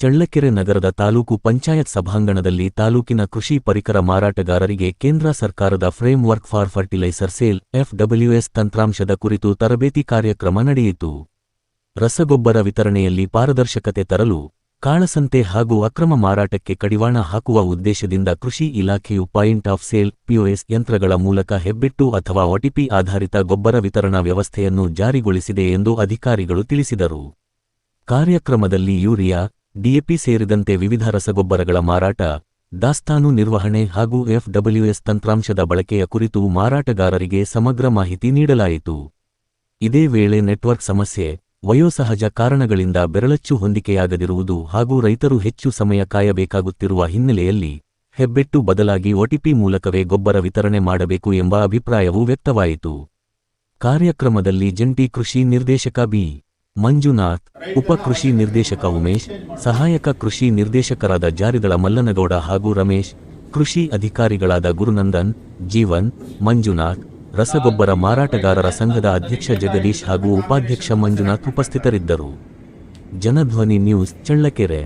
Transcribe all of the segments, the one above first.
ಚಳ್ಳಕೆರೆ ನಗರದ ತಾಲೂಕು ಪಂಚಾಯತ್ ಸಭಾಂಗಣದಲ್ಲಿ ತಾಲೂಕಿನ ಕೃಷಿ ಪರಿಕರ ಮಾರಾಟಗಾರರಿಗೆ ಕೇಂದ್ರ ಸರ್ಕಾರದ framework for fertilizer sale FWS ತಂತ್ರಾಂಶದ ಕುರಿತು ತರಬೇತಿ ಕಾರ್ಯಕ್ರಮ ನಡೆಯಿತು. ರಸಗೊಬ್ಬರ ವಿತರಣೆಯಲ್ಲಿ ಪಾರದರ್ಶಕತೆ ತರಲು, ಕಾಳಸಂತೆ ಹಾಗೂ ಅಕ್ರಮ ಮಾರಾಟಕ್ಕೆ ಕಡಿವಾಣ ಹಾಕುವ ಉದ್ದೇಶದಿಂದ ಕೃಷಿ ಇಲಾಖೆಯು ಪಾಯಿಂಟ್ ಆಫ್ ಸೇಲ್ POS ಯಂತ್ರಗಳ ಮೂಲಕ ಹೆಬ್ಬೆಟ್ಟು ಅಥವಾ OTP ಆಧಾರಿತ ಗೊಬ್ಬರ ವಿತರಣಾ ವ್ಯವಸ್ಥೆಯನ್ನು ಜಾರಿಗೊಳಿಸಿದೆ ಎಂದು ಅಧಿಕಾರಿಗಳು ತಿಳಿಸಿದರು. ಕಾರ್ಯಕ್ರಮದಲ್ಲಿ ಯೂರಿಯಾ, DAP ಸೇರಿದಂತೆ ವಿವಿಧ ರಸಗೊಬ್ಬರಗಳ ಮಾರಾಟ, ದಾಸ್ತಾನು ನಿರ್ವಹಣೆ ಹಾಗೂ FWS ತಂತ್ರಾಂಶದ ಬಳಕೆಯ ಕುರಿತು ಮಾರಾಟಗಾರರಿಗೆ ಸಮಗ್ರ ಮಾಹಿತಿ ನೀಡಲಾಯಿತು. ಇದೇ ವೇಳೆ ನೆಟ್ವರ್ಕ್ ಸಮಸ್ಯೆ, ವಯೋಸಹಜ ಕಾರಣಗಳಿಂದ ಬೆರಳಚ್ಚು ಹೊಂದಿಕೆಯಾಗದಿರುವುದು ಹಾಗೂ ರೈತರು ಹೆಚ್ಚು ಸಮಯ ಕಾಯಬೇಕಾಗುತ್ತಿರುವ ಹಿನ್ನೆಲೆಯಲ್ಲಿ ಹೆಬ್ಬೆಟ್ಟು ಬದಲಾಗಿ OTP ಮೂಲಕವೇ ಗೊಬ್ಬರ ವಿತರಣೆ ಮಾಡಬೇಕು ಎಂಬ ಅಭಿಪ್ರಾಯವೂ ವ್ಯಕ್ತವಾಯಿತು. ಕಾರ್ಯಕ್ರಮದಲ್ಲಿ ಜಂಟಿ ಕೃಷಿ ನಿರ್ದೇಶಕ ಬಿ. ಮಂಜುನಾಥ್, ಉಪ ಕೃಷಿ ನಿರ್ದೇಶಕ ಉಮೇಶ್, ಸಹಾಯಕ ಕೃಷಿ ನಿರ್ದೇಶಕರಾದ ಜಾರಿದಳ ಮಲ್ಲನಗೌಡ ಹಾಗೂ ರಮೇಶ್, ಕೃಷಿ ಅಧಿಕಾರಿಗಳಾದ ಗುರುನಂದನ್, ಜೀವನ್, ಮಂಜುನಾಥ್, ರಸಗೊಬ್ಬರ ಮಾರಾಟಗಾರರ ಸಂಘದ ಅಧ್ಯಕ್ಷ ಜಗದೀಶ್ ಹಾಗೂ ಉಪಾಧ್ಯಕ್ಷ ಮಂಜುನಾಥ್ ಉಪಸ್ಥಿತರಿದ್ದರು. ಜನಧ್ವನಿ ನ್ಯೂಸ್, ಚಳ್ಳಕೆರೆ.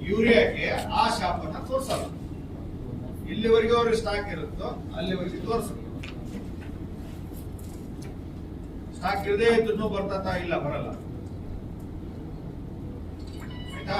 ಯೂರಿಯಾಕ್ಕೆ ಆ ಶಾಪನ್ನ ತೋರಿಸಲ್ಲ. ಇಲ್ಲಿವರೆಗೆ ಅವ್ರಿಗೆ ಸ್ಟಾಕ್ ಇರುತ್ತೋ ಅಲ್ಲಿವರೆಗೆ ತೋರಿಸಲ್ಲ. ಸ್ಟಾಕ್ ಇರದೇ ಇದ್ದು ಬರ್ತತಾ ಇಲ್ಲ, ಬರಲ್ಲ. ಆಯ್ತಾ?